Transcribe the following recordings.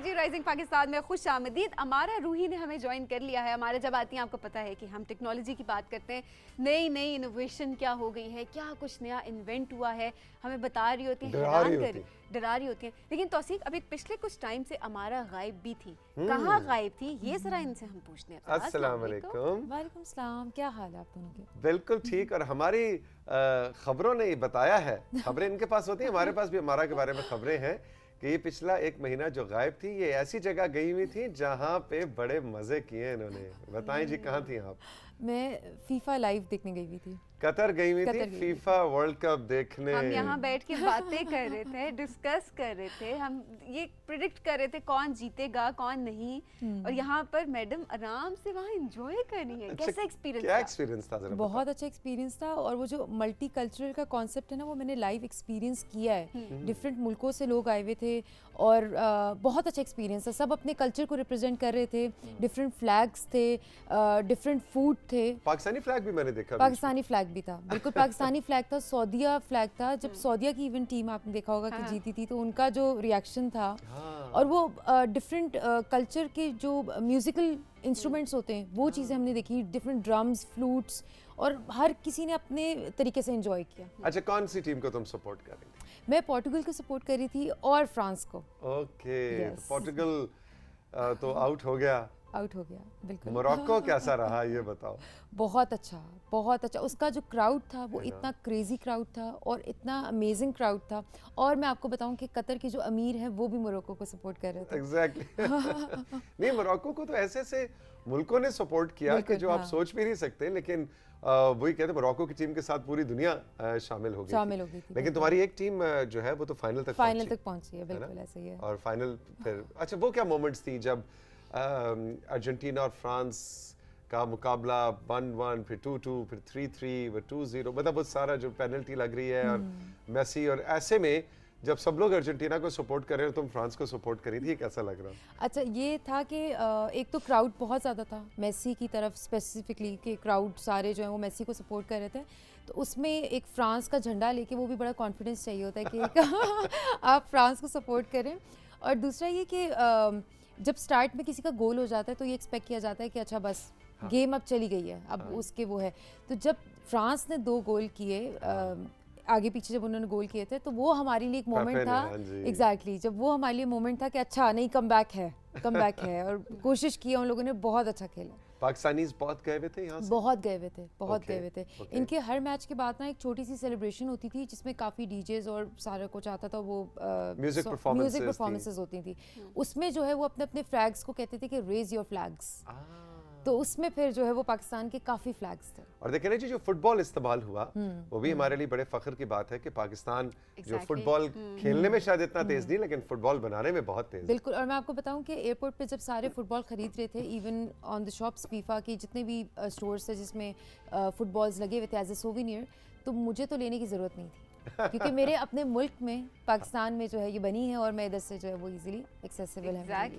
जी rising Pakistan में खुश आमदीद। अमारा रूही ने हमें ज्वाइन कर लिया है। हमारे जब आती हैं आपको पता है कि हम टेक्नोलॉजी की बात करते हैं, नई नई इनोवेशन क्या हो गई है, क्या कुछ नया इन्वेंट हुआ है, हमें बता रही होती हैं, डरा रही होती हैं। लेकिन तौसीक अभी पिछले कुछ टाइम से अमारा गायब भी थी, कहाँ गायब थी ये जरा इनसे हम पूछने हैं। अस्सलाम वालेकुम। वालेकुम सलाम, क्या हाल है आप दोनों के? बिल्कुल ठीक। और हमारी खबरों ने बताया है, खबरें इनके पास होती हैं, हमारे पास भी अमारा के बारे में खबरें हैं कि ये पिछला एक महीना जो गायब थी, ये ऐसी जगह गई हुई थी जहाँ पे बड़े मजे किए इन्होंने। बताएं जी, कहाँ थी आप? मैं फीफा लाइव देखने गई हुई थी। कतर गई हुई थी फीफा वर्ल्ड कप देखने। हम यहाँ बैठ के बातें कर रहे थे, डिस्कस कर रहे थे, हम ये प्रिडिक्ट कर रहे थे कौन जीतेगा कौन नहीं, और यहाँ पर मैडम आराम से वहाँ एंजॉय कर रही है। अच्छा, कैसा एक्सपीरियंस क्या एक्सपीरियंस था? जरा बहुत अच्छा एक्सपीरियंस था। और वो जो मल्टी कल्चरल का कॉन्सेप्ट है ना, वो मैंने लाइव एक्सपीरियंस किया है। डिफरेंट मुल्कों से लोग आए हुए थे और बहुत अच्छा एक्सपीरियंस था। सब अपने कल्चर को रिप्रेजेंट कर रहे थे। डिफरेंट फ्लैग्स थे, डिफरेंट फूड थे। पाकिस्तानी फ्लैग भी मैंने देखा। पाकिस्तानी फ्लैग भी था, बिल्कुल पाकिस्तानी फ्लैग था। सऊदिया फ्लैग था। जब सऊदिया की इवन टीम आपने देखा होगा कि जीती थी, तो उनका जो रिएक्शन था, और वो डिफरेंट कल्चर के जो म्यूजिकल इंस्ट्रूमेंट्स होते हैं वो चीज़ें हमने देखी। डिफरेंट ड्रम्स, फ्लूट्स, और हर किसी ने अपने तरीके से एंजॉय किया। अच्छा, कौन सी टीम को तुम सपोर्ट कर रही थी? मैं पोर्टुगल को सपोर्ट कर रही थी और फ्रांस को। Okay, Yes. पोर्टुगल तो आउट हो गया। आउट हो गया, बिल्कुल। मोरक्को कैसा रहा ये बताओ? बहुत अच्छा, बहुत अच्छा। उसका जो क्राउड था वो इतना क्रेजी क्राउड था और इतना अमेजिंग क्राउड था। और मैं आपको बताऊं कि कतर के जो अमीर हैं वो भी मोरक्को को सपोर्ट कर रहे थे। एग्जैक्टली नहीं, मोरक्को को तो ऐसे ऐसे मुल्कों ने सपोर्ट किया कि जो आप सोच भी नहीं सकते। लेकिन वही कहते हैं, मोरक्को की टीम के साथ पूरी दुनिया शामिल हो गई थी। लेकिन तुम्हारी एक टीम जो है वो तो फाइनल तक पहुंची है। बिल्कुल ऐसे ही है। और फाइनल फिर अच्छा, वो क्या मोमेंट्स थी जब अर्जेंटीना और फ्रांस का मुकाबला 1-1, फिर 2-2, फिर 3-3, फिर 2-0, मतलब वो सारा जो पेनल्टी लग रही है और मेसी, और ऐसे में जब सब लोग अर्जेंटीना को सपोर्ट कर रहे हो, तुम फ्रांस को सपोर्ट करी थी, कैसा लग रहा? अच्छा, ये था कि एक तो क्राउड बहुत ज़्यादा था मेसी की तरफ स्पेसिफिकली, कि क्राउड सारे जो है वो मेसी को सपोर्ट कर रहे थे। तो उसमें एक फ्रांस का झंडा लेके वो भी बड़ा कॉन्फिडेंस चाहिए होता है कि आप फ्रांस को सपोर्ट करें। और दूसरा ये कि जब स्टार्ट में किसी का गोल हो जाता है तो ये एक्सपेक्ट किया जाता है कि अच्छा बस गेम अब चली गई है, अब उसके वो है। तो जब फ्रांस ने 2 गोल किए, आगे पीछे जब उन्होंने गोल किए थे, तो वो हमारे लिए एक मोमेंट था। एग्जैक्टली, जब वो हमारे लिए मोमेंट था कि अच्छा नहीं, कम बैक है और कोशिश की उन लोगों ने, बहुत अच्छा खेला। पाकिस्तानीज बहुत गए हुए थे यहाँ से? बहुत गए हुए थे। इनके हर मैच के बाद ना एक छोटी सी सेलिब्रेशन होती थी जिसमें काफ़ी डीजेज और सारा कुछ आता था। वो म्यूजिक परफॉर्मेंसेस होती थी। उसमें जो है वो अपने अपने फ्लैग्स को कहते थे कि रेज योर फ्लैग्स। तो उसमें फिर जो है वो पाकिस्तान के काफ़ी फ्लैग्स थे। और देखें ना जी, जो फुटबॉल इस्तेमाल हुआ वो भी हमारे लिए बड़े फख्र की बात है कि पाकिस्तान जो फुटबॉल खेलने में शायद इतना तेज नहीं, लेकिन फुटबॉल बनाने में बहुत तेज। बिल्कुल। और मैं आपको बताऊं कि एयरपोर्ट पे जब सारे फुटबॉल खरीद रहे थे, even on the shops FIFA की जितने भी स्टोर्स थे जिसमें फुटबॉल्स लगे हुए थे एज ए सोविनियर, तो मुझे तो लेने की ज़रूरत नहीं थी क्योंकि मेरे अपने मुल्क में पाकिस्तान में जो है ये बनी है और मैं इधर से जो है वो इजीली एक्सेसिबल है।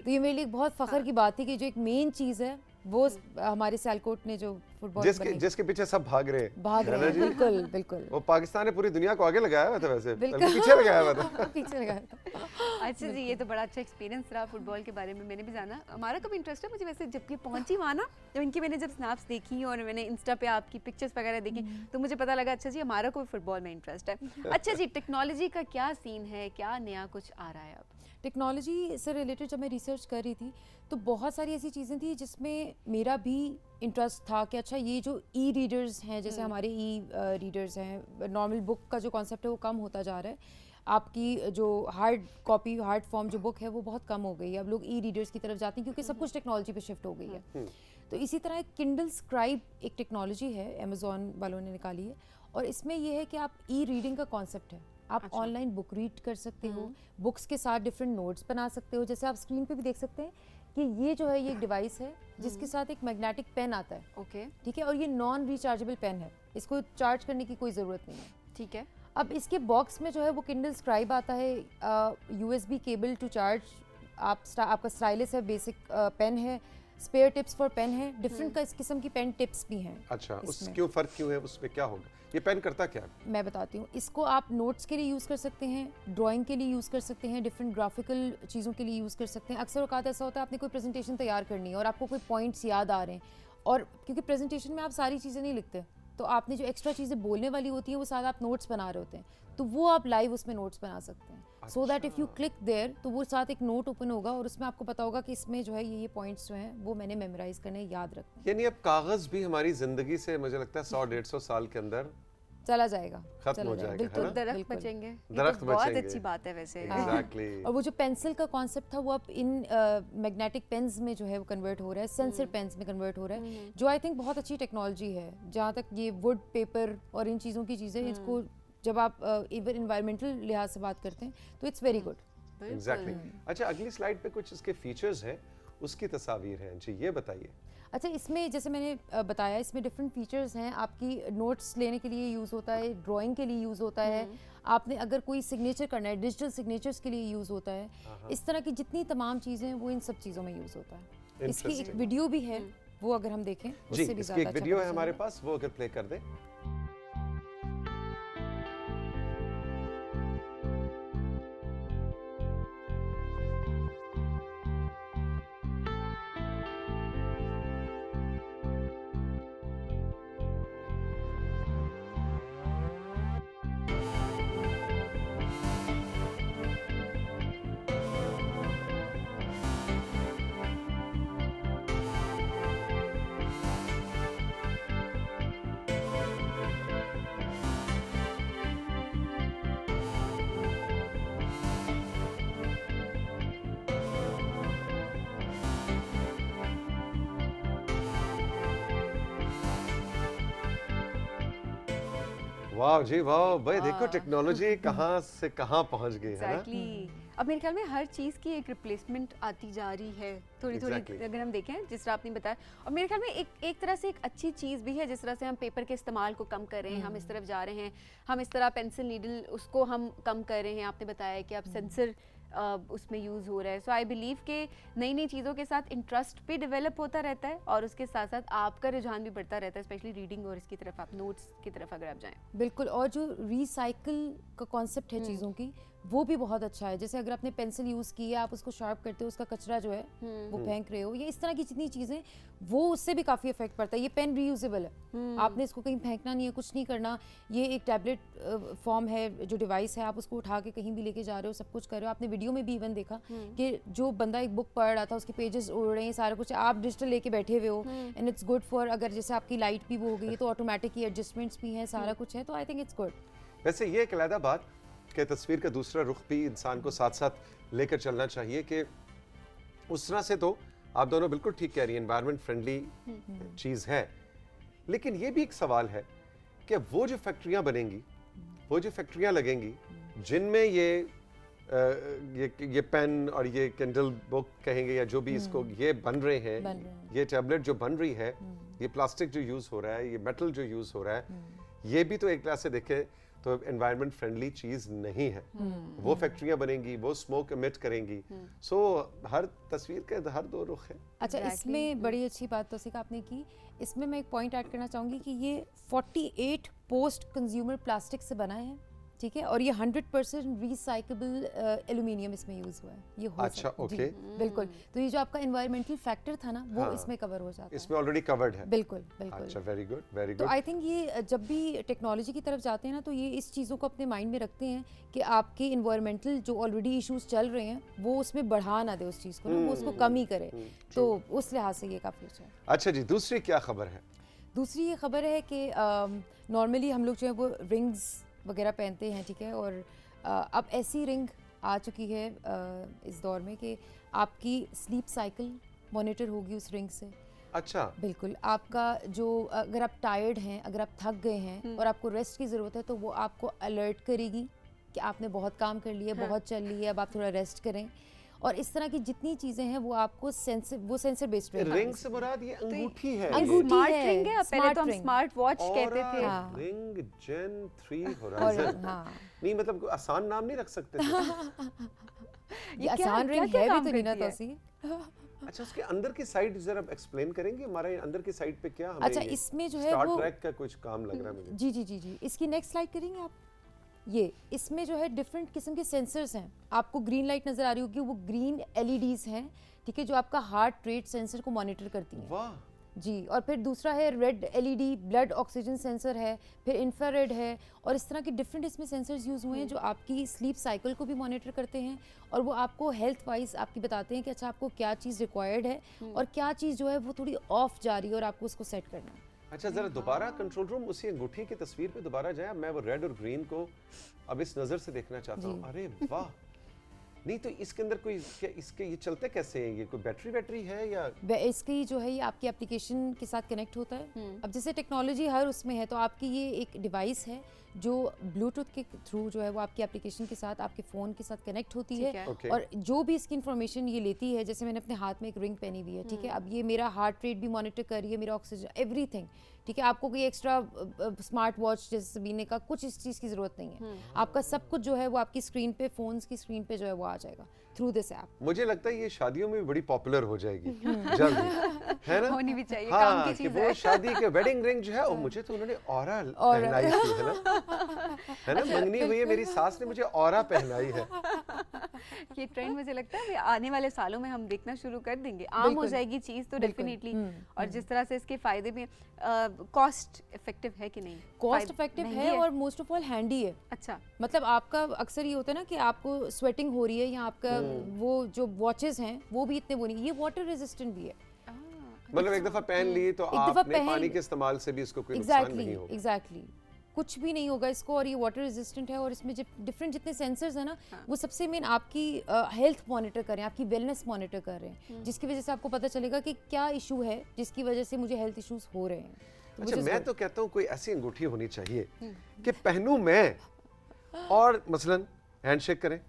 तो ये मेरे लिए बहुत फ़ख्र की बात थी कि जो एक मेन चीज़ है वो हमारे सियालकोट ने जो फुटबॉल जिसके पीछे सब भाग रहे हैं। बिल्कुल। वो पाकिस्तान ने पूरी दुनिया को आगे लगाया हुआ था, वैसे पीछे लगाया हुआ था। पीछे लगाया था। अच्छा जी, ये तो बड़ा अच्छा एक्सपीरियंस रहा फुटबॉल के बारे में। मैंने भी जाना, हमारा कभी इंटरेस्ट है मुझे वैसे। जब ये पहुंची वहाँ ना, जब इनकी मैंने जब स्नैप्स देखी और मैंने इंस्टा पे आपकी पिक्चर्स वगैरह देखी, तो मुझे पता लगा अच्छा जी हमारा कोई फुटबॉल में इंटरेस्ट है। अच्छा जी, टेक्नोलॉजी का क्या सीन है, क्या नया कुछ आ रहा है अब? टेक्नोलॉजी से रिलेटेड जब मैं रिसर्च कर रही थी तो बहुत सारी ऐसी चीज़ें थी जिसमें मेरा भी इंटरेस्ट था कि अच्छा ये जो ई रीडर्स हैं, जैसे हमारे ई रीडर्स हैं, नॉर्मल बुक का जो कॉन्सेप्ट है वो कम होता जा रहा है। आपकी जो हार्ड कॉपी, हार्ड फॉर्म जो बुक है वो बहुत कम हो गई है। अब लोग ई रीडर्स की तरफ जाते हैं क्योंकि सब कुछ टेक्नोलॉजी पे शिफ्ट हो गई है। तो इसी तरह एक किंडल स्क्राइब एक टेक्नोलॉजी है, अमेजोन वालों ने निकाली है, और इसमें यह है कि आप ई रीडिंग का कॉन्सेप्ट है, आप ऑनलाइन बुक रीड कर सकते हो, बुक्स के साथ डिफरेंट नोट्स बना सकते हो। जैसे आप स्क्रीन पे भी देख सकते हैं कि ये जो है ये एक डिवाइस है जिसके साथ एक मैग्नेटिक पेन आता है। ओके, ठीक है, और ये नॉन रिचार्जेबल पेन है, इसको चार्ज करने की कोई ज़रूरत नहीं है। ठीक है। अब इसके बॉक्स में जो है वो किंडल स्क्राइब आता है, USB केबल टू चार्ज, आपका स्टाइलिस है, बेसिक पेन है, स्पेयर टिप्स फॉर पेन है, डिफरेंट किस्म की पेन टिप्स भी हैं। अच्छा, उस इसमें। क्यों फर्क क्यों है, उसमें क्या होगा? ये पेन करता क्या है? मैं बताती हूँ, इसको आप नोट्स के लिए यूज़ कर सकते हैं, ड्राइंग के लिए यूज़ कर सकते हैं, डिफरेंट ग्राफिकल चीज़ों के लिए यूज़ कर सकते हैं। अक्सर औकात ऐसा होता है आपने कोई प्रेजेंटेशन तैयार करनी है और आपको कोई पॉइंट्स याद आ रहे हैं, और क्योंकि प्रेजेंटेशन में आप सारी चीज़ें नहीं लिखते, तो आपने जो एक्स्ट्रा चीज़ें बोलने वाली होती हैं वो साथ आप नोट्स बना रहे होते हैं, तो वो आप लाइव उसमें नोट्स बना सकते हैं। So that if you click there तो वो साथ एक नोट ओपन होगा और उसमें आपको पता होगा कि इसमें जो है ये पॉइंट्स जो हैं वो मैंने मेमोराइज करने याद रखने हैं। यानी अब कागज भी हमारी जिंदगी से मुझे लगता है 100-150 साल के अंदर चला जाएगा, खत्म चला हो जाएगा, है बिल्कुल, ना? दरख्त बिल्कुल। बचेंगे, ये दरख्त तो बहुत बचेंगे। अच्छी बात है वैसे। एग्जैक्टली। और वो जो पेंसिल का कॉन्सेप्ट था वो अब इन मैग्नेटिक पेन्स में जो है वो कन्वर्ट हो रहा है, सेंसर पेन्स में कन्वर्ट हो रहा है, जो आई थिंक बहुत अच्छी टेक्नोलॉजी है। जहाँ तक ये वुड पेपर और इन चीज़ों की चीज़ें, इसको जब आप इवन इन्वायरमेंटल लिहाज से बात करते हैं तो इट्स वेरी गुड। एग्जैक्टली। अच्छा, अगली स्लाइड पे कुछ इसके फीचर्स हैं, उसकी तस्वीर हैं जी, ये बताइए। अच्छा, इसमें जैसे मैंने बताया, इसमें डिफरेंट फीचर्स हैं। आपकी नोट्स लेने के लिए यूज़ होता है, ड्राइंग के लिए यूज़ होता है, आपने अगर कोई सिग्नेचर करना है, डिजिटल सिग्नेचर्स के लिए यूज़ होता है। इस तरह की जितनी तमाम चीज़ें हैं वो इन सब चीज़ों में यूज़ होता है। इसकी एक Interesting. वीडियो भी है, वो अगर हम देखें जी, उससे भी इसकी ज़्यादा एक अच्छा वीडियो पता है हमारे चलेगा। पास, वो अगर प्ले कर दें। वाह जी वाह, भाई देखो टेक्नोलॉजी कहाँ से कहाँ पहुँच गई है ना। एग्जैक्टली। अब मेरे ख्याल में हर चीज़ की एक रिप्लेसमेंट आती जा रही है थोड़ी थोड़ी, Exactly. अगर हम देखें जिस तरह आपने बताया। और मेरे ख्याल में एक तरह से एक अच्छी चीज़ भी है, जिस तरह से हम पेपर के इस्तेमाल को कम कर रहे हैं, हम इस तरफ जा रहे हैं, हम इस तरह पेंसिल नीडल उसको हम कम कर रहे हैं। आपने बताया कि अब सेंसर उसमें यूज़ हो रहा है। सो आई बिलीव कि नई नई चीज़ों के साथ इंटरेस्ट भी डेवलप होता रहता है और उसके साथ साथ आपका रुझान भी बढ़ता रहता है, स्पेशली रीडिंग और इसकी तरफ, आप नोट्स की तरफ अगर आप जाएं। बिल्कुल। और जो रिसाइकिल का कॉन्सेप्ट है चीज़ों की, वो भी बहुत अच्छा है। जैसे अगर आपने पेंसिल यूज़ की है, आप उसको शार्प करते हो, उसका कचरा जो है वो फेंक रहे हो, या इस तरह की जितनी चीज़ें, वो उससे भी काफ़ी इफेक्ट पड़ता है। ये पेन रीयूजेबल है, आपने इसको कहीं फेंकना नहीं है, कुछ नहीं करना। ये एक टैबलेट फॉर्म है, जो डिवाइस है, आप उसको उठा के कहीं भी लेके जा रहे हो, सब कुछ कर रहे हो। आपने वीडियो में भी इवन देखा कि जो बंदा एक बुक पढ़ रहा था, उसके पेजेस उड़ रहे हैं, सारा कुछ आप डिजिटल लेके बैठे हुए हो, एंड इट्स गुड फॉर, अगर जैसे आपकी लाइट भी वो हो गई है तो ऑटोमेटिक ये एडजस्टमेंट भी हैं, सारा कुछ है, तो आई थिंक इट्स गुड। वैसे ये एक अलहदा बात कि तस्वीर का दूसरा रुख भी इंसान को साथ साथ लेकर चलना चाहिए कि उस तरह से तो आप दोनों बिल्कुल ठीक कह रही हैं, एनवायरनमेंट फ्रेंडली चीज़ है, लेकिन ये भी एक सवाल है कि वो जो फैक्ट्रियां बनेंगी, वो जो फैक्ट्रियां लगेंगी जिनमें ये पेन और ये किंडल बुक कहेंगे या जो भी इसको ये बन रहे हैं, ये टैबलेट जो बन रही है, ये प्लास्टिक जो यूज़ हो रहा है, ये मेटल जो यूज़ हो रहा है, ये भी तो एक तरह से देखे तो एनवायरनमेंट फ्रेंडली चीज नहीं है। वो फैक्ट्रियां बनेंगी, वो स्मोक एमिट करेंगी। सो हर तस्वीर के हर दो रुख है। अच्छा, इसमें बड़ी अच्छी बात तौसीक आपने की। इसमें मैं एक पॉइंट ऐड करना चाहूँगी कि ये 48 पोस्ट कंज्यूमर प्लास्टिक से बना है, ठीक है, और ये 100% रिसाइकेबल एल्यूमिनियम इसमें यूज हुआ है। ये हो अच्छा, ओके, बिल्कुल। तो ये जो आपका एनवायरमेंटल फैक्टर था ना, वो इसमें कवर हो जाता है, इसमें ऑलरेडी कवर्ड है। बिल्कुल बिल्कुल। अच्छा, वेरी गुड, वेरी तो गुड। आई थिंक ये जब भी टेक्नोलॉजी की तरफ जाते हैं ना, तो ये इस चीज़ों को अपने माइंड में रखते हैं कि आपके इन्वायरमेंटल जो ऑलरेडी इश्यूज चल रहे हैं वो उसमें बढ़ा ना दे उस चीज़ को ना, वो उसको कम ही करे। तो उस लिहाज से ये काफ़ी अच्छा है। अच्छा जी, दूसरी क्या खबर है? दूसरी ये खबर है कि नॉर्मली हम लोग जो है वो रिंग्स वगैरह पहनते हैं, ठीक है, और अब ऐसी रिंग आ चुकी है इस दौर में कि आपकी स्लीप साइकिल मॉनिटर होगी उस रिंग से। अच्छा, बिल्कुल। आपका जो, अगर आप टायर्ड हैं, अगर आप थक गए हैं और आपको रेस्ट की ज़रूरत है, तो वो आपको अलर्ट करेगी कि आपने बहुत काम कर लिया, बहुत चल लिया, अब आप थोड़ा रेस्ट करें। और इस तरह की जितनी चीज़ें हैं वो आपको सेंसर बेस्ड रिंग से मुराद ये अंगूठी है। अंगूठी स्मार्ट है, रिंग है, पहले तो हम ring। स्मार्ट वॉच कहते थे। हाँ। रिंग जेन 3 और होराइजन। हाँ, नहीं मतलब कोई आसान नाम नहीं रख सकते थे। ये आसान रिंग क्या है भी काम तो नहीं ना करती है? तोसी। अच्छा, उसके अंदर की साइड जरा एक्सप्लेन करेंगे, हमारे अंदर की साइड पे क्या हमें अच्छा, ये इसमें जो है स्टार वो ट्रैक का कुछ काम लग रहा है मुझे। जी जी जी जी, इसकी नेक्स्ट स्लाइड करेंगे आप। ये इसमें जो है डिफरेंट किस्म के सेंसर्स हैं। आपको ग्रीन लाइट नज़र आ रही होगी, वो ग्रीन एलईडीज़ हैं, ठीक है, जो आपका हार्ट रेट सेंसर को मॉनिटर करती हैं। वाह, जी, और फिर दूसरा है red LED, blood oxygen sensor है, फिर इंफ्रारेड है, और इस तरह के डिफरेंट इसमें सेंसर्स यूज़ हुए हैं जो आपकी स्लीप साइकिल को भी मॉनिटर करते हैं, और वो आपको हेल्थ वाइज आपकी बताते हैं कि अच्छा आपको क्या चीज़ रिक्वायर्ड है और क्या चीज़ जो है वो थोड़ी ऑफ जा रही है और आपको उसको सेट करना है। अच्छा जरा दोबारा कंट्रोल रूम उसी अंगूठी की तस्वीर पे दोबारा जाए, मैं वो रेड और ग्रीन को अब इस नजर से देखना चाहता हूँ। अरे वाह, नहीं तो इसके अंदर कोई क्या, इसके ये चलते कैसे हैं, ये कोई बैटरी है या इसकी जो है ये आपकी एप्लीकेशन के साथ कनेक्ट होता है। अब जैसे टेक्नोलॉजी हर उसमें है, तो आपकी ये एक डिवाइस है जो ब्लूटूथ के थ्रू जो है वो आपकी एप्लीकेशन के साथ आपके फ़ोन के साथ कनेक्ट होती ठीक है, है। Okay. और जो भी इसकी इन्फॉर्मेशन ये लेती है, जैसे मैंने अपने हाथ में एक रिंग पहनी हुई है, ठीक है, अब ये मेरा हार्ट रेट भी मॉनिटर कर रही है, मेरा ऑक्सीजन, एवरीथिंग, ठीक है। आपको कोई एक्स्ट्रा स्मार्ट वॉच जैसे सबीने का कुछ इस चीज़ की ज़रूरत नहीं है। आपका सब कुछ जो है वो आपकी स्क्रीन पे, फ़ोन्स की स्क्रीन पे जो है वो आ जाएगा थ्रू दिस ऐप। मुझे लगता है ये शादियों में भी बड़ी पॉपुलर हो जाएगी जल्दी, है ना? होनी भी चाहिए, काम की हाँ, कि चीज़ वो है। शादी के वेडिंग रिंग जो है, और मुझे तो उन्होंने ऑरा पहनाई थी, है ना? मंगनी हुई है, मेरी सास ने मुझे ऑरा पहनाई है। ये ट्रेंड मुझे लगता है आने वाले सालों में हम देखना शुरू कर देंगे, आम हो बिल्कुल। जाएगी चीज़ तो बिल्कुल। डेफिनेटली। और जिस तरह से इसके फायदे भी, कॉस्ट इफेक्टिव है कि नहीं? कॉस्ट इफेक्टिव महंगी है और मोस्ट ऑफ ऑल हैंडी है। अच्छा, मतलब आपका अक्सर ये होता है ना कि आपको स्वेटिंग हो रही है या आपका वो जो वॉचेस हैं वो भी इतने वो नहीं, ये वाटर रेजिस्टेंट भी है। मतलब एक दफा पहन लिए तो एक दफा आपने पहन- पानी के इस्तेमाल से भी इसको कोई नुकसान एग्जैक्टली नहीं होगा। एग्जैक्टली, कुछ भी नहीं होगा इसको, और ये वाटर रेजिस्टेंट है, और इसमें डिफरेंट जितने सेंसर्स हैं ना, वो सबसे मेन आपकी हेल्थ मॉनिटर कर रहे हैं, आपकी वेलनेस मॉनिटर कर रहे हैं, जिसकी वजह से आपको पता चलेगा कि क्या इशू है जिसकी वजह से मुझे हेल्थ इश्यूज हो रहे हैं। अच्छा, मैं तो कहता हूँ कोई ऐसी अंगूठी होनी चाहिए कि पहनूं मैं और मसलन हैंडशेक करें,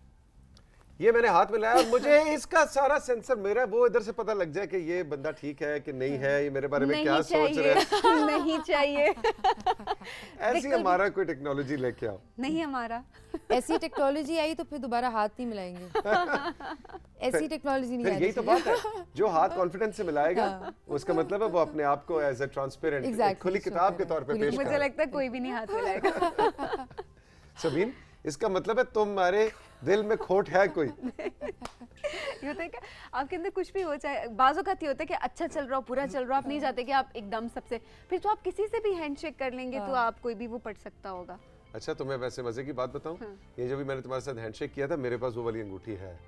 ये मैंने हाथ में लाया और मुझे इसका सारा सेंसर मेरा वो इधर से पता लग जाए कि ये बंदा ठीक है कि नहीं है, ये मेरे बारे में क्या सोच रहा है। नहीं चाहिए। ऐसी हमारा कोई टेक्नोलॉजी लेके आओ। नहीं हमारा। ऐसी टेक्नोलॉजी आई तो फिर दोबारा हाथ नहीं मिलाएंगे। ऐसी टेक्नोलॉजी नहीं फिर आई यही तो बात है, जो हाथ कॉन्फिडेंस से मिलाएगा उसका मतलब है वो अपने आप को एज ए ट्रांसपेरेंट, Exactly, खुली किताब के तौर पे पेश मुझे कर। लगता है कोई भी नहीं हाथ मिलाएगा। सबीन, इसका मतलब है तुम्हारे दिल में खोट है कोई। ये होता है कि आपके अंदर कुछ भी हो, चाहे बाजों का होता है कि अच्छा चल रहा हो, पूरा चल रहा हो, आप नहीं चाहते कि आप एकदम सबसे, फिर तो आप किसी से भी हैंडशेक कर लेंगे तो आप कोई भी वो पढ़ सकता होगा। अच्छा, तुम्हें वैसे मजे की बात बताऊं, ये जो भी मैंने तुम्हारे साथ हैंडशेक किया था, मेरे पास वो वाली अंगूठी है,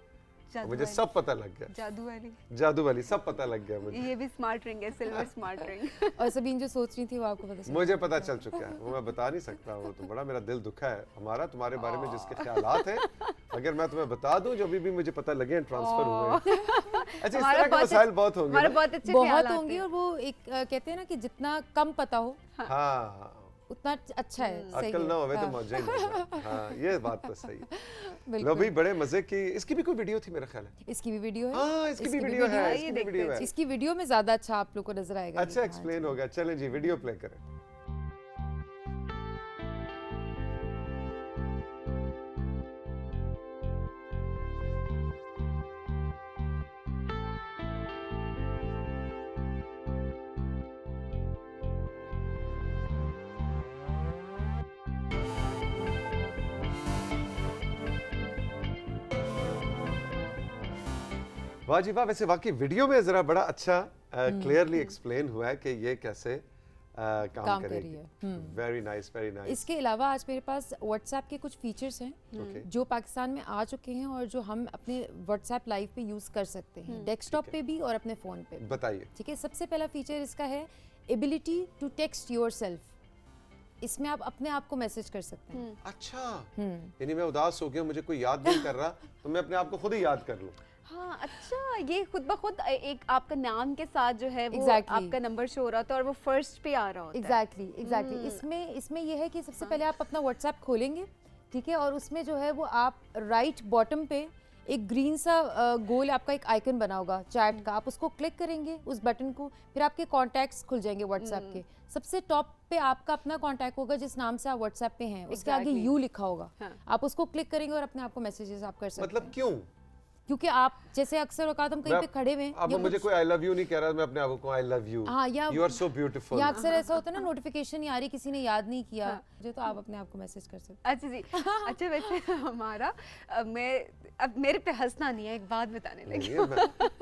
जादू मुझे वाली। सब पता लग गया, जादू वाली। जादू वाली सब पता लग गया मुझे। ये भी स्मार्ट रिंग है, सिल्वर स्मार्ट रिंग। और सबीन जो सोच रही थी वो आपको पता चला। मुझे पता चल चुका है, वो मैं बता नहीं सकता, वो तो बड़ा मेरा दिल दुखा है हमारा तुम्हारे बारे में जिसके ख्यालात हैं, अगर मैं तुम्हें बता दूं जो भी मुझे पता लगे ट्रांसफर हुए। अच्छा, इस तरह के मसाइल बहुत होंगे हमारे ना? बहुत अच्छे बहुत ख्यालात होंगे, हैं। और वो एक कहते हैं ना कि जितना कम पता हो हाँ, उतना अच्छा है, सही अक्ल है। ना होवे तो हाँ, मौजा ही मौजा। हाँ, ये बात तो सही है। लो बिल्कुल। भाई, बड़े मजे की, इसकी भी कोई वीडियो थी मेरा ख्याल है। इसकी भी वीडियो है। हाँ, इसकी भी वीडियो है, है, इसकी ये भी देखते वीडियो हैं। है। इसकी वीडियो में ज्यादा अच्छा आप लोग को नजर आएगा। अच्छा हाँ, एक्सप्लेन हो गया, चलें जी वीडियो प्ले करें। वाह जी वाह, वैसे वाकई वीडियो में जरा बड़ा अच्छा क्लियरली एक्सप्लेन हुआ है कि ये कैसे काम काम कर करेगी। रही है। Very nice, very nice. इसके अलावा आज मेरे पास व्हाट्सएप के कुछ फीचर्स हैं Okay. जो पाकिस्तान में आ चुके हैं और जो हम अपने व्हाट्सएप लाइव पे यूज़ कर सकते हैं, डेस्कटॉप पे भी और अपने फ़ोन पे भी। बताइए। ठीक है, सबसे पहला फीचर इसका है एबिलिटी टू टेक्स्ट योरसेल्फ। इसमें आप अपने आप को मैसेज कर सकते हैं। अच्छा, यानी मैं उदास हो गया, मुझे कोई याद नहीं कर रहा, तो मैं अपने आप को खुद ही याद कर लूं। हाँ, अच्छा, ये खुद ब खुद एक आपका नाम के साथ जो है वो Exactly. आपका नंबर शो हो रहा होता है और वो फर्स्ट पे आ रहा होता है। एग्जैक्टली। इसमें यह है कि सबसे पहले आप अपना व्हाट्सएप खोलेंगे, ठीक है, और उसमें जो है वो आप राइट बॉटम पे एक ग्रीन सा गोल आपका एक आइकन बना होगा चैट का, आप उसको क्लिक करेंगे उस बटन को, फिर आपके कॉन्टैक्ट्स खुल जाएंगे व्हाट्सएप के। सबसे टॉप पे आपका अपना कॉन्टैक्ट होगा जिस नाम से आप व्हाट्सएप पे हैं, उसके आगे Exactly. यू लिखा होगा। हाँ। आप उसको क्लिक करेंगे और अपने आप को मैसेजेस आप कर सकते हैं। मतलब क्यों? क्योंकि आप जैसे अक्सर औकात हम कहीं पे खड़े हुए हैं अब या मुझे कुछ- कोई आई लव यू नहीं कह रहा, मैं अपने आप को आई लव यू, हाँ, या यू आर सो ब्यूटीफुल। या अक्सर ऐसा होता है ना, नोटिफिकेशन नहीं आ रही, किसी ने याद नहीं किया जो, तो आप अपने आप को मैसेज कर सकते अच्छा जी। अच्छा वैसे हमारा अब मेरे पे हंसना नहीं है, एक बात बताने लगी।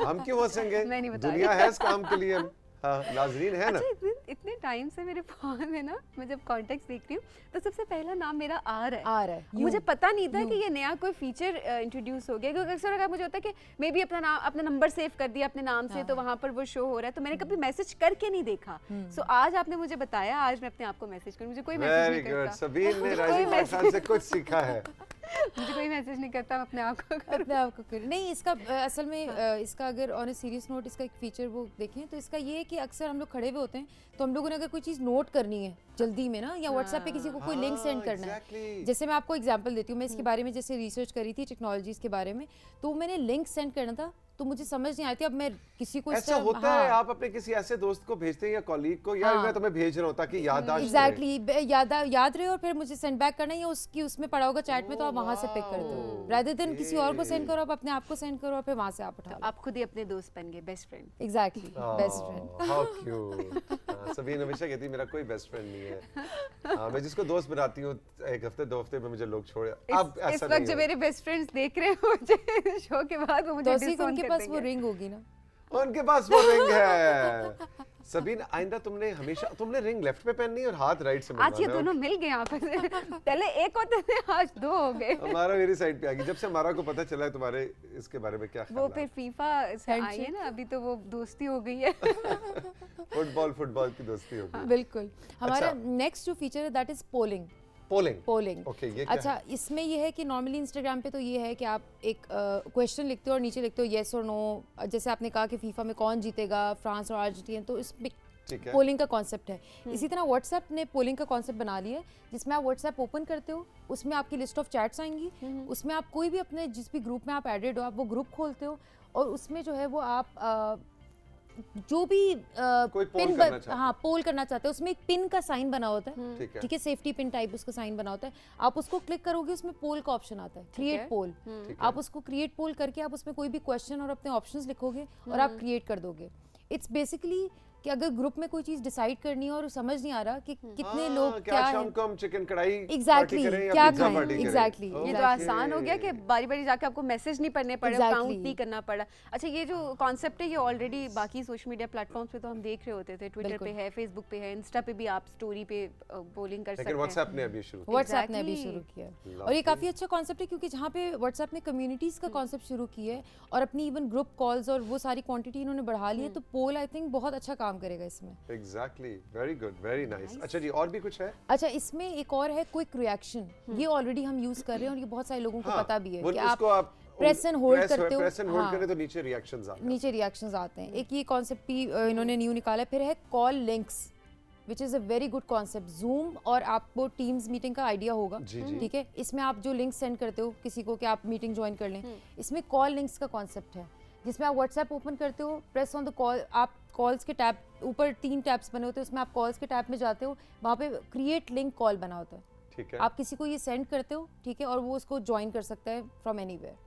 हम क्यों हंसेंगे, मैं नहीं बता दुनिया रही। है इस काम के लिए। हाँ, नाजरीन है ना। अच्छा इतने टाइम से मेरे फोन में ना, मैं जब कॉन्टेक्ट देख रही हूँ तो सबसे पहला नाम मेरा आ रहा है। मुझे पता नहीं था कि ये नया कोई फीचर इंट्रोड्यूस हो गया, क्योंकि अक्सर अगर मुझे होता है कि मे बी अपना नंबर सेव कर दिया अपने नाम से, तो वहाँ पर वो शो हो रहा है, तो मैंने कभी मैसेज करके नहीं देखा। सो आज आपने मुझे बताया, आज मैं अपने आप को मैसेज करूँ। मुझे कोई मैसेज वेरी नहीं गुड, करता, सबीन ने राइजिंग पाकिस्तान से कुछ सीखा है। मुझे कोई मैसेज नहीं करता, मैं अपने आप को अपने आप को कर नहीं। इसका असल में इसका अगर ऑन ए सीरियस नोट इसका एक फीचर वो देखें तो इसका ये है कि अक्सर हम लोग खड़े हुए होते हैं, तो हम लोगों ने अगर कोई चीज़ नोट करनी है जल्दी में ना, या व्हाट्सएप पे किसी को कोई लिंक सेंड करना है, जैसे मैं आपको एग्जांपल देती हूँ, मैं इसके बारे में जैसे रिसर्च करी थी टेक्नोलॉजीज के बारे में, तो मैंने लिंक सेंड करना था, तो मुझे समझ नहीं आती, अब मैं किसी को ऐसा होता है, आप अपने किसी ऐसे दोस्त को भेजते हैं या कॉलीग को, या मैं तुम्हें भेज रहा हूँ ताकि याददाश्त एग्जैक्टली याद रहे, और फिर मुझे सेंड बैक करना है, या उसकी उसमें पड़ा होगा चैट में, तो आप वहां से पिक कर दो, रादर देन किसी और को सेंड करो, आप अपने आप को सेंड करो और फिर वहां से आप उठा लो। आप खुद ही अपने दोस्त बन गए, best friend. Exactly, best friend. How cute. Sabeen हमेशा कहती मेरा कोई बेस्ट फ्रेंड नहीं है। मैं जिसको दोस्त बनाती हूँ एक हफ्ते 2 हफ्ते में मुझे लोग छोड़, अब ऐसा इस वक्त जो मेरे बेस्ट फ्रेंड्स देख रहे हैं मुझे शो के बाद, वो मुझे डिसऑन उनके कर पास वो देंगे। रिंग होगी ना, उनके पास वो रिंग है। सबीन आइंदा तुमने रिंग लेफ्ट पे पहननी है और हाथ राइट से आज ये मिलवाना है। दोनों मिल गए आपस में। पहले एक होते थे, आज 2 हो गए। हमारा मेरी साइड पे आ गई जब से हमारा को पता चला है। तुम्हारे इसके बारे में क्या ख्याल वो है? फिर फीफा से आई है ना, अभी तो वो दोस्ती हो गई है। फुटबॉल की दोस्ती होगी। बिल्कुल। हमारा नेक्स्ट जो फीचर है दैट इज पोलिंग। ओके, ये क्या अच्छा है? इसमें ये है कि नॉर्मली इंस्टाग्राम पे तो ये है कि आप एक क्वेश्चन लिखते हो और नीचे लिखते हो येस और नो, जैसे आपने कहा कि फीफा में कौन जीतेगा, फ्रांस और अर्जेंटीना, तो इसमें पोलिंग का कॉन्सेप्ट है। इसी तरह व्हाट्सएप ने पोलिंग का कॉन्सेप्ट बना लिया है, जिसमें आप व्हाट्सएप ओपन करते हो, उसमें आपकी लिस्ट ऑफ चैट्स आएंगी, उसमें आप कोई भी अपने जिस भी ग्रुप में आप एडेड हो, आप वो ग्रुप खोलते हो, और उसमें जो है वो आप जो भी पोल करना चाहते हो, उसमें एक पिन का साइन बना होता है, ठीक है, सेफ्टी पिन टाइप उसका साइन बना होता है। आप उसको क्लिक करोगे, उसमें पोल का ऑप्शन आता है, क्रिएट पोल। आप उसको क्रिएट पोल करके आप उसमें कोई भी क्वेश्चन और अपने ऑप्शंस लिखोगे और आप क्रिएट कर दोगे। इट्स बेसिकली कि अगर ग्रुप में कोई चीज डिसाइड करनी है और समझ नहीं आ रहा कि कितने लोग क्या है, शाम को हम चिकन कढ़ाई एग्जैक्टली क्या खाएं, एग्जैक्टली ये तो आसान हो गया कि बारी बारी जाके आपको मैसेज नहीं पढ़ने पड़े, काउंट नहीं करना पड़ा। अच्छा, ये जो कॉन्सेप्ट है ये ऑलरेडी बाकी सोशल मीडिया प्लेटफॉर्म्स पे तो हम देख रहे होते थे, ट्विटर पे है, फेसबुक पे है, इंस्टा पे भी आप स्टोरी पे पोलिंग कर सकते हैं। व्हाट्सएप ने अभी शुरू किया और ये काफी अच्छा कॉन्सेप्ट है, क्योंकि जहाँ पे व्हाट्सएप ने कम्युनिटीज का कॉन्सेप्ट शुरू किया है और अपनी इवन ग्रुप कॉल्स और वो सारी क्वांटिटी इन्होंने बढ़ा ली है, तो पोल आई थिंक बहुत अच्छा काम करेगा इसमें। Exactly, very good, very nice. अच्छा जी, और भी कुछ है? अच्छा, इसमें एक और है क्विक रिएक्शन, ये ऑलरेडी हम यूज कर रहे हैं और ये बहुत सारे लोगों को पता भी है कि आप प्रेस एंड होल्ड करते हो, प्रेस एंड होल्ड करें तो नीचे रिएक्शंस आते हैं। एक ये कॉन्सेप्ट भी इन्होंने न्यू निकाला। फिर है call links, which is a very good concept. Zoom और आपको टीम्स मीटिंग का आइडिया होगा, ठीक है, इसमें आप जो लिंक सेंड करते हो किसी को कि आप मीटिंग ज्वाइन कर लें, इसमें कॉल लिंक्स का कॉन्सेप्ट है, जिसमें आप व्हाट्सएप ओपन करते हो, प्रेस ऑन द कॉल, आप कॉल्स के टैब ऊपर 3 टैब्स बने होते हैं, उसमें आप कॉल्स के टैब में जाते हो, वहाँ पे क्रिएट लिंक कॉल बना होता है, ठीक है, आप किसी को ये सेंड करते हो, ठीक है, और वो उसको ज्वाइन कर सकता है फ्रॉम एनीवेयर।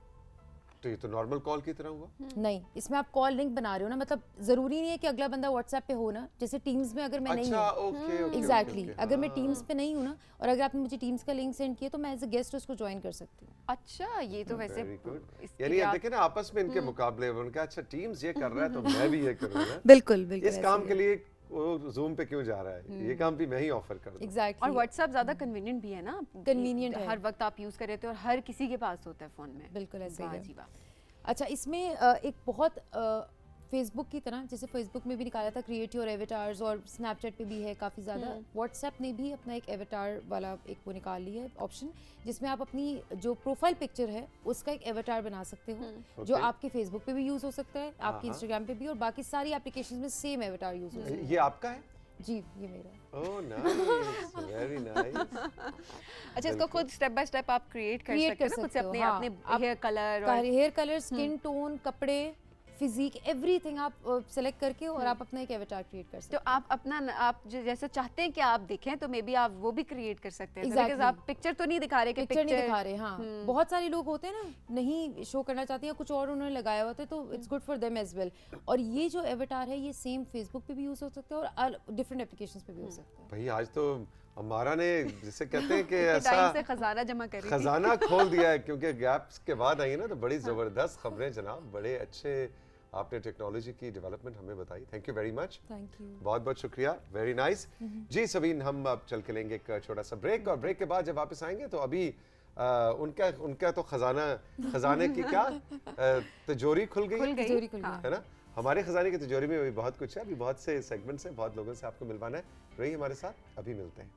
तो ये तो नॉर्मल कॉल की तरह हुआ। नहीं, इसमें आप कॉल लिंक बना रहे हो ना, मतलब जरूरी नहीं है कि अगला बंदा व्हाट्सएप पे हो ना, जैसे टीम्स में अगर मैं नहीं हूँ, एग्जैक्टली, अगर मैं टीम्स पे नहीं हूँ ना और अगर आपने मुझे टीम्स का लिंक सेंड किया तो मैं एज अ गेस्ट उसको ज्वाइन कर सकती हूँ। अच्छा, ये तो वैसे यानी देखिए ना, आपस में इनके मुकाबले उनका, अच्छा टीम्स ये कर रहा है तो मैं भी ये करूँगा। बिल्कुल बिल्कुल, इस काम के लिए वो जूम पे क्यों जा रहा है, ये काम भी मैं ही ऑफर कर दूं। एग्जैक्टली। और व्हाट्सएप ज्यादा कन्वीनियंट भी है ना, कन्वीनियंट है, हर वक्त आप यूज कर रहे थे और हर किसी के पास होता है फोन में। बिल्कुल ऐसे ही है। अच्छा, इसमें एक बहुत फेसबुक की तरह, जैसे फेसबुक में भी निकाला था क्रिएट योर एवेटार्स, और स्नैपचैट पे भी है काफ़ी ज़्यादा, व्हाट्सएप ने भी अपना एक एवेटार वाला एक वो निकाल लिया है ऑप्शन, जिसमें आप अपनी जो प्रोफाइल पिक्चर है उसका एक एवेटार बना सकते हो, जो आपके फेसबुक पे भी यूज़ हो सकता है, आपके इंस्टाग्राम पे भी, और बाकी सारी एप्लीकेशन में सेम एवेटार यूज़ हो सकता है। ये आपका है? जी, ये मेरा। Oh nice, very nice. अच्छा, इसको खुद स्टेप बाय स्टेप आप क्रिएट कर सकते हैं खुद से, अपने हेयर कलर, स्किन टोन, कपड़े, फिजिक एवरीथिंग आप सेलेक्ट करके और आप अपना एक एवेटार क्रिएट कर सकते तो आप अपना आप जैसे चाहते हैं कि आप दिखें तो मे बी आप वो भी क्रिएट कर सकते हैं Exactly. बिकॉज़ आप पिक्चर तो नहीं दिखा रहे कि पिक्चर नहीं दिखा रहे। हाँ, बहुत सारे लोग होते हैं ना नहीं शो करना चाहते हैं, कुछ और उन्होंने लगाया होता है, तो it's good for them as well. और ये जो एवेटार है ये सेम फेसबुक पे भी यूज हो सकता है और डिफरेंट एप्लीकेशंस पे भी हो सकता है। भाई आज तो हमारा ने जिसे कहते हैं कि ऐसा टाइम से खजाना जमा कर रही थी। खजाना खोल दिया है, क्योंकि गैप्स के बाद आई है ना तो बड़ी जबरदस्त खबरें जनाब, बड़े अच्छे आपने टेक्नोलॉजी की डेवलपमेंट हमें बताई। Thank you very much, thank you. बहुत बहुत शुक्रिया, वेरी नाइस। जी सबीन, हम अब चल के लेंगे एक छोटा सा ब्रेक, और ब्रेक के बाद जब वापस आएंगे तो अभी उनका तो खजाने की क्या तिजोरी खुल गई तिजोरी खुल गई। है ना। हमारे खजाने की तिजोरी में भी बहुत कुछ है, अभी बहुत से सेगमेंट्स हैं, बहुत लोगों से आपको मिलवाना है। रही हमारे साथ, अभी मिलते हैं।